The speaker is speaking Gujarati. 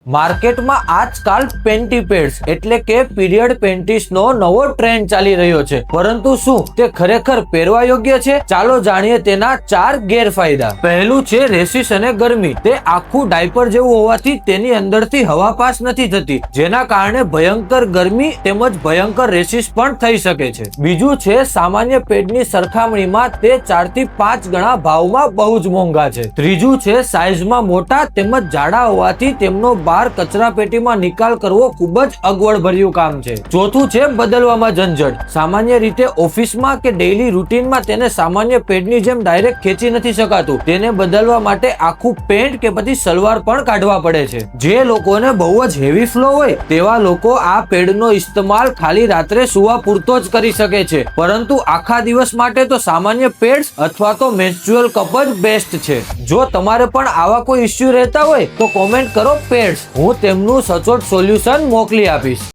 માર્કેટમાં આજકાલ પેન્ટી પેડ્સ એટલે કે પીરિયડ પેન્ટીસનો નવો ટ્રેન્ડ ચાલી રહ્યો છે, પરંતુ શું તે ખરેખર પહેરવા યોગ્ય છે? ચાલો જાણીએ તેના 4 ગેરફાયદા. પહેલું છે રેશિસ અને ગરમી. તે આખું ડાયપર જેવું હોવાથી તેની અંદરથી હવા પાસ નથી થતી, જેના કારણે ભયંકર ગરમી તેમજ ભયંકર રેશિસ પણ થઈ શકે છે. બીજું છે સામાન્ય પેડની સરખામણીમાં તે 4 થી 5 ગણા ભાવમાં બહુ જ મોંઘા છે. ત્રીજું છે સાઈઝમાં મોટા તેમજ જાડા હોવાથી તેમનો બહાર કચરા પેટીમાં નિકાલ કરવો ખૂબ જ અગવડભર્યું કામ છે. ચોથું છે બદલવામાં ઝંઝટ. સામાન્ય રીતે ઓફિસમાં કે ડેઈલી રૂટીનમાં તેને સામાન્ય પેડની જેમ ડાયરેક્ટ ખેંચી નથી શકાતું. તેને બદલવા માટે આખું પેન્ટ કે પછી સલવાર પણ કાઢવા પડે છે. જે લોકોને બહુ જ હેવી ફ્લો હોય તેવા લોકો આ પેડનો ઇસ્તેમાલ ખાલી રાત્રે સુવા પૂરતો જ કરી શકે છે, પરંતુ આખા દિવસ માટે તો સામાન્ય પેડ્સ અથવા તો મેન્સ્ટ્રુઅલ કપ જ બેસ્ટ છે. જો તમારે પણ આવા કોઈ ઇસ્યુ રહેતા હોય તો કોમેન્ટ કરો પેડ્સ. હું તેમનું સચોટ સોલ્યુશન મોકલી આપીશ.